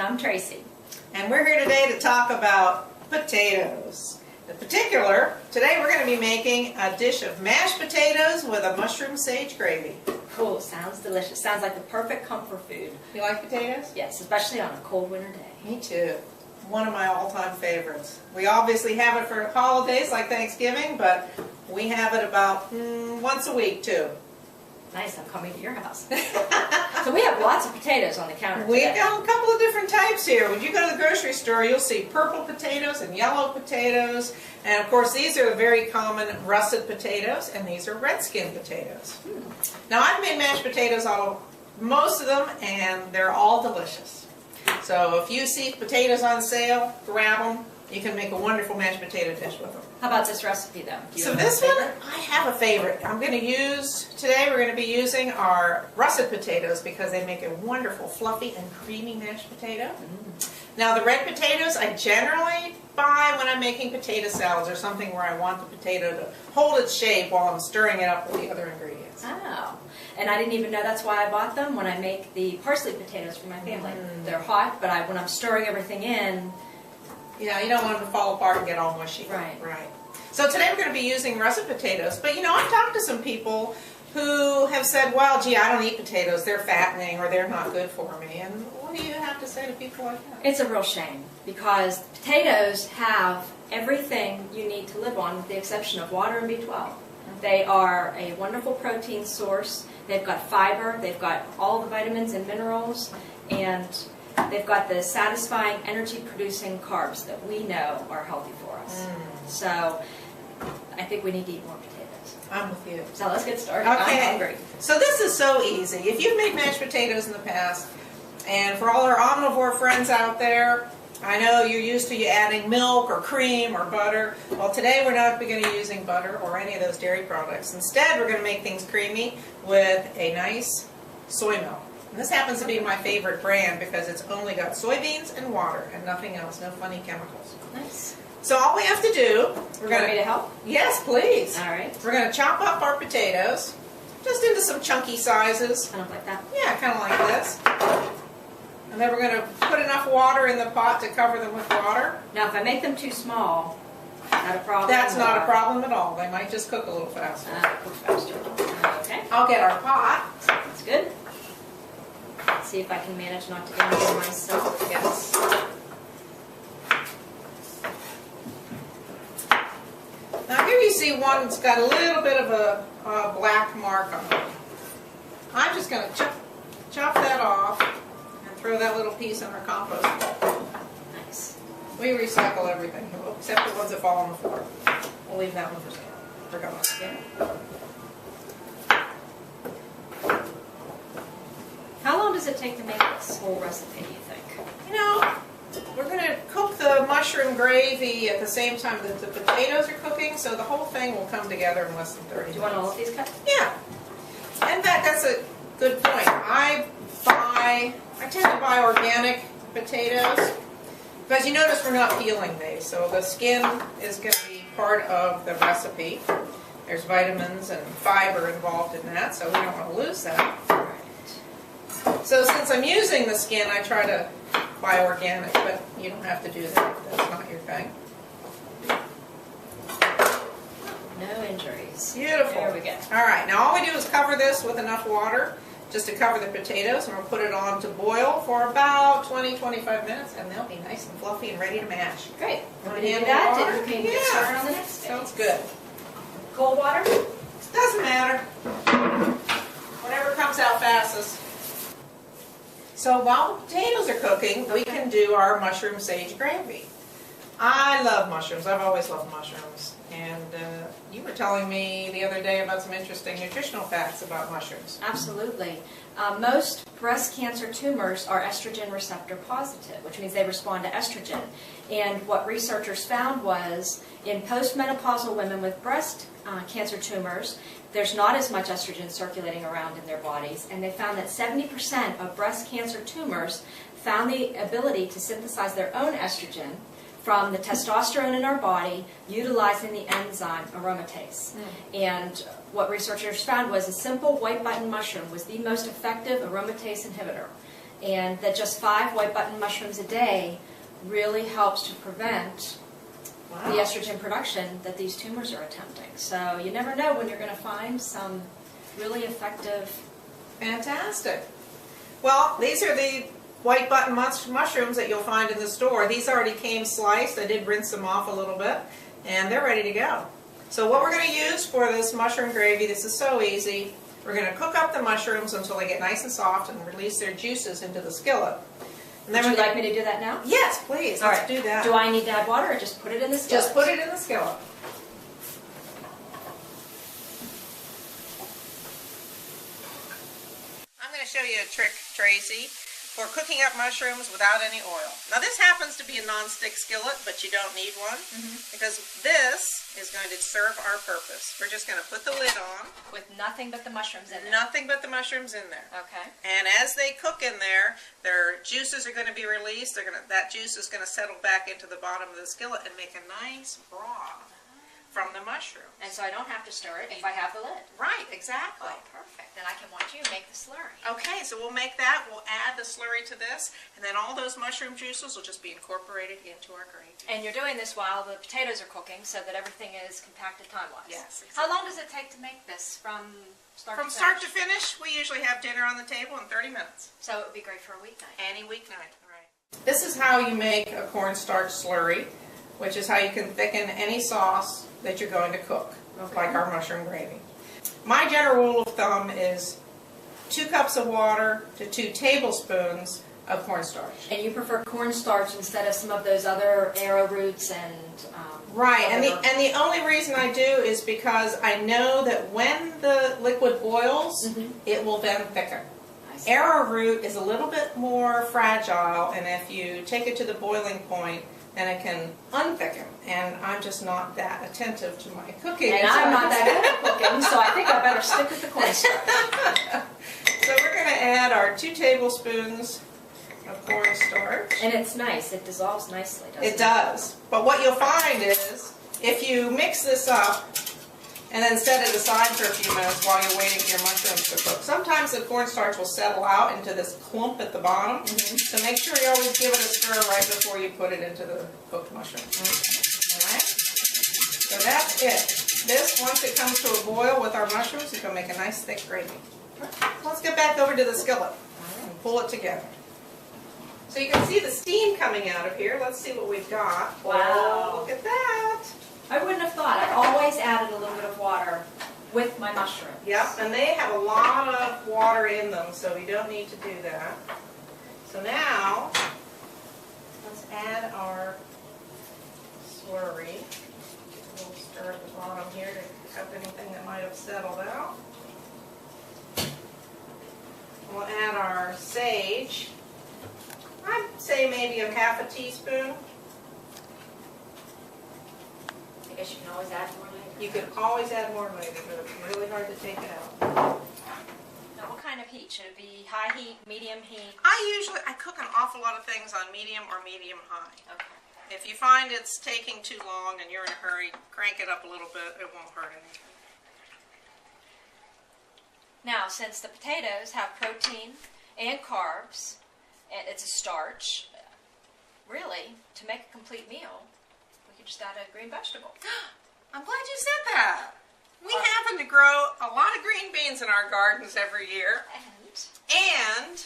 I'm Tracy. And we're here today to talk about potatoes. In particular, today we're going to be making a dish of mashed potatoes with a mushroom sage gravy. Cool, sounds delicious. Sounds like the perfect comfort food. You like potatoes? Yes, especially on a cold winter day. Me too. One of my all-time favorites. We obviously have it for holidays like Thanksgiving, but we have it about once a week too. Nice, I'm coming to your house. So we have lots of potatoes on the counter today. We've got a couple of different types here. When you go to the grocery store, you'll see purple potatoes and yellow potatoes. And of course, these are very common russet potatoes, and these are red skin potatoes. Now, I've made mashed potatoes out of most of them, and they're all delicious. So if you see potatoes on sale, grab them. You can make a wonderful mashed potato dish with them. How about this recipe though? So this one, I have a favorite. Today we're going to be using our russet potatoes because they make a wonderful fluffy and creamy mashed potato. Now the red potatoes I generally buy when I'm making potato salads or something where I want the potato to hold its shape while I'm stirring it up with the other ingredients. Oh, and I didn't even know that's why I bought them when I make the parsley potatoes for my family. They're hot, but when I'm stirring everything in, yeah, you don't want them to fall apart and get all mushy. Right. Right. So today we're going to be using russet potatoes. But you know, I've talked to some people who have said, well, gee, I don't eat potatoes. They're fattening or they're not good for me. And what do you have to say to people like that? it's a real shame because potatoes have everything you need to live on with the exception of water and B12. They are a wonderful protein source. They've got fiber. They've got all the vitamins and minerals. And they've got the satisfying energy-producing carbs that we know are healthy for us. So I think we need to eat more potatoes. I'm with you. So let's get started. Okay. I'm hungry. So this is so easy. If you've made mashed potatoes in the past, and for all our omnivore friends out there, I know you're used to adding milk or cream or butter. Well, today we're not going to be using butter or any of those dairy products. Instead, we're going to make things creamy with a nice soy milk. And this happens to be my favorite brand because it's only got soybeans and water and nothing else, no funny chemicals. Nice. So all we have to do, We're going to help? Yes, please. All right. We're going to chop up our potatoes just into some chunky sizes. Kind of like that. Yeah, kind of like this. And then we're going to put enough water in the pot to cover them with water. Now, if I make them too small, not a problem? That's not a problem at all. They might just cook a little faster. Cook faster. Okay. I'll get our pot. That's good. Let's see if I can manage not to injure myself. Yes. Now here you see one that's got a little bit of a black mark on it. I'm just going to chop that off and throw that little piece in our compost bowl. Nice. We recycle everything, except the ones that fall on the floor. We'll leave that one for gone. Yeah. How long does it take to make this whole recipe, do you think? You know, we're going to cook the mushroom gravy at the same time that the potatoes are cooking, so the whole thing will come together in less than 30 minutes. Do you want all of these cut? Yeah. In fact, that's a good point. I tend to buy organic potatoes because you notice we're not peeling these, so the skin is going to be part of the recipe. There's vitamins and fiber involved in that, so we don't want to lose that. So since I'm using the skin, I try to buy organic, but you don't have to do that if that's not your thing. No injuries. Beautiful. There we go. All right, now all we do is cover this with enough water just to cover the potatoes, and we'll put it on to boil for about 20-25 minutes, and they'll be nice and fluffy and ready to mash. Great. We're Want going to to do handle that, water? and we can get started on the next thing. Sounds good. Cold water? Doesn't matter. Whatever comes out fastest. So while the potatoes are cooking, we can do our mushroom sage gravy. I love mushrooms. I've always loved mushrooms. And you were telling me the other day about some interesting nutritional facts about mushrooms. Absolutely. Most breast cancer tumors are estrogen receptor positive, which means they respond to estrogen. And what researchers found was in postmenopausal women with breast cancer tumors, there's not as much estrogen circulating around in their bodies, and they found that 70% of breast cancer tumors found the ability to synthesize their own estrogen from the testosterone in our body utilizing the enzyme aromatase. And what researchers found was a simple white button mushroom was the most effective aromatase inhibitor. and that just 5 white button mushrooms a day really helps to prevent Wow. the estrogen production that these tumors are attempting. So you never know when you're going to find some really effective. Fantastic. Well, these are the white button mushrooms that you'll find in the store. These already came sliced. I did rinse them off a little bit, and they're ready to go. So what we're going to use for this mushroom gravy, this is so easy. We're going to cook up the mushrooms until they get nice and soft and release their juices into the skillet. And then Would you like me to do that now? Yes, please. All Let's right. do that. Do I need to add water or just put it in the skillet? Just put it in the skillet. I'm going to show you a trick, Tracy, for cooking up mushrooms without any oil. Now this happens to be a non-stick skillet, but you don't need one because this is going to serve our purpose. We're just going to put the lid on. With nothing but the mushrooms in it. Nothing but the mushrooms in there. Okay. And as they cook in there, their juices are going to be released. That juice is going to settle back into the bottom of the skillet and make a nice broth from the mushrooms. And so I don't have to stir it if I have the lid. Right, exactly. Oh, perfect. Then I can watch you make the slurry. Okay, so we'll make that. We'll add the slurry to this, and then all those mushroom juices will just be incorporated into our gravy. And you're doing this while the potatoes are cooking so that everything is compacted time-wise. Yes, exactly. How long does it take to make this from start From to start finish? to finish, we usually have dinner on the table in 30 minutes. So it would be great for a weeknight. Any weeknight, right. This is how you make a cornstarch slurry, which is how you can thicken any sauce that you're going to cook, like our mushroom gravy. My general rule of thumb is 2 cups of water to 2 tablespoons of cornstarch. And you prefer cornstarch instead of some of those other arrowroots and Right, and other- the only reason I do is because I know that when the liquid boils, it will then thicken. I see. Arrowroot is a little bit more fragile, and if you take it to the boiling point, then it can unthicken. And I'm just not that attentive to my cooking. And I'm not that good at cooking, so I think I better stick with the cornstarch. So we're going to add our 2 tablespoons of cornstarch. And it's nice. It dissolves nicely, doesn't it? It does. But what you'll find is, if you mix this up and then set it aside for a few minutes while you're waiting for your mushrooms to cook, sometimes the cornstarch will settle out into this clump at the bottom. So make sure you always give it a stir right before you put it into the cooked mushrooms. Alright? So that's it. This, once it comes to a boil with our mushrooms, is going to make a nice thick gravy. Let's get back over to the skillet and pull it together. So you can see the steam coming out of here. Let's see what we've got. Wow. Oh, look at that. I wouldn't have thought. I always added a little bit of water with my mushrooms. Yep, and they have a lot of water in them, so we don't need to do that. So now, let's add our slurry. We'll stir at the bottom here to cut anything that might have settled out. We'll add our sage. I'd say maybe a half a teaspoon. I guess you can always add more later. You can always add more later, but it's really hard to take it out. Now, what kind of heat? Should it be high heat, medium heat? I cook an awful lot of things on medium or medium high. Okay. If you find it's taking too long and you're in a hurry, crank it up a little bit. It won't hurt anything. Now, since the potatoes have protein and carbs, and it's a starch, really, to make a complete meal, we could just add a green vegetable. I'm glad you said that. We happen to grow a lot of green beans in our gardens every year. And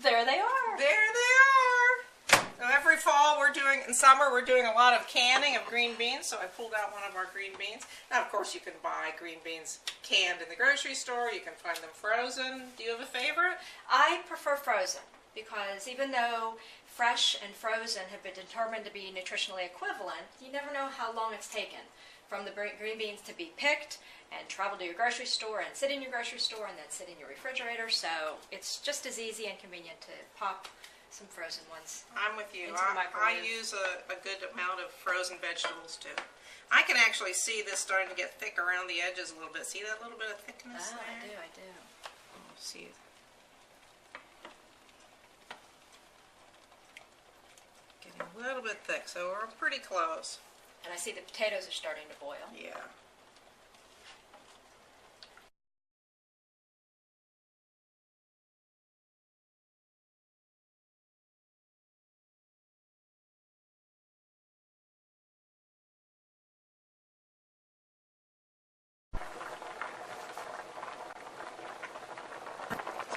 There they are. there they are. So every fall in summer we're doing a lot of canning of green beans, so I pulled out one of our green beans. Now of course you can buy green beans canned in the grocery store, you can find them frozen. Do you have a favorite? I prefer frozen because even though fresh and frozen have been determined to be nutritionally equivalent, you never know how long it's taken from the green beans to be picked and travel to your grocery store and sit in your grocery store and then sit in your refrigerator. So it's just as easy and convenient to pop some frozen ones. I'm with you. Into the I microwave. use a good amount of frozen vegetables too. I can actually see this starting to get thick around the edges a little bit. See that little bit of thickness Oh, there? I do. See. Getting a little bit thick, so we're pretty close. And I see the potatoes are starting to boil. Yeah.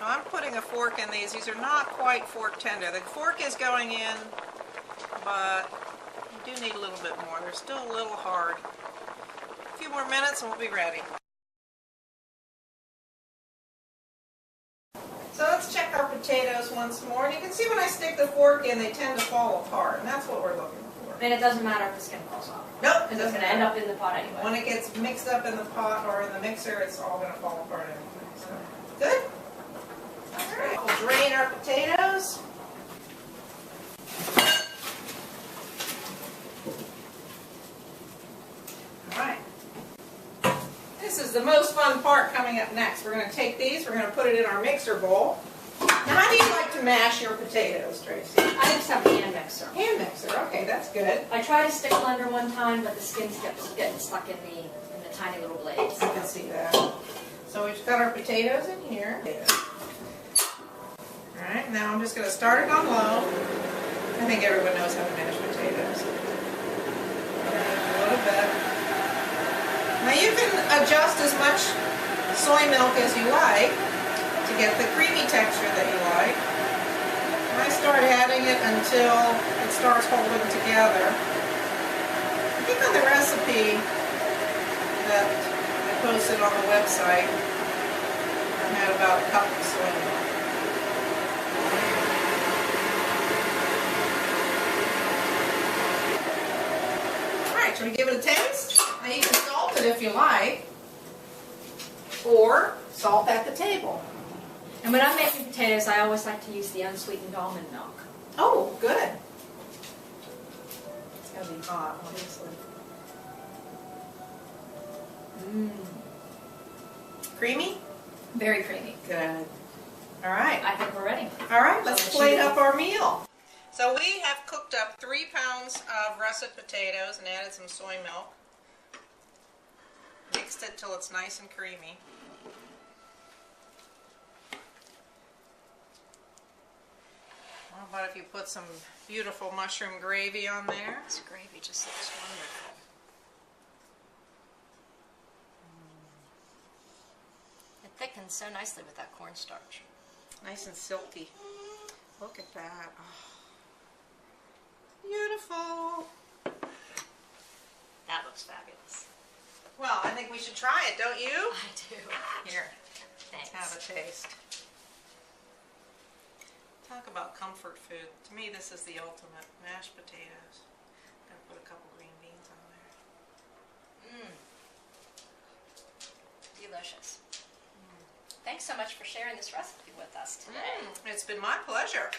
So I'm putting a fork in these. These are not quite fork tender. The fork is going in, but you do need a little bit more. They're still a little hard. A few more minutes and we'll be ready. So let's check our potatoes once more. And you can see when I stick the fork in, they tend to fall apart, and that's what we're looking for. And it doesn't matter if the skin falls off. Nope, it It's doesn't going to end up in the pot anyway. When it gets mixed up in the pot or in the mixer, it's all going to fall apart anyway. So, good? All right, we'll drain our potatoes. All right. This is the most fun part coming up next. We're going to take these, we're going to put it in our mixer bowl. Now, how do you like to mash your potatoes, Tracy? I just have a hand mixer. Hand mixer, okay, that's good. I tried a stick blender one time, but the skins kept getting stuck in the tiny little blades. I can see that. So we've got our potatoes in here. Alright, now I'm just going to start it on low. I think everyone knows how to mash potatoes. A little bit. Now you can adjust as much soy milk as you like to get the creamy texture that you like. I start adding it until it starts holding together. I think on the recipe that I posted on the website, I had about a cup of soy milk. Alright, should we give it a taste? Now you can salt it if you like, or salt at the table. And when I'm making potatoes, I always like to use the unsweetened almond milk. Oh, good. It's going to be hot, obviously. Creamy? Very creamy. Good. All right. I think we're ready. All right, let's So plate up our meal. So we have cooked up 3 pounds of russet potatoes and added some soy milk. Mixed it till it's nice and creamy. How about if you put some beautiful mushroom gravy on there? This gravy just looks wonderful. It thickens so nicely with that cornstarch. Nice and silky. Look at that. Oh. Beautiful. That looks fabulous. Well, I think we should try it, don't you? I do. Here, Thanks. have a taste. Talk about comfort food. To me, this is the ultimate. Mashed potatoes. I'm going to put a couple green beans on there. Delicious. Thanks so much for sharing this recipe with us today. It's been my pleasure.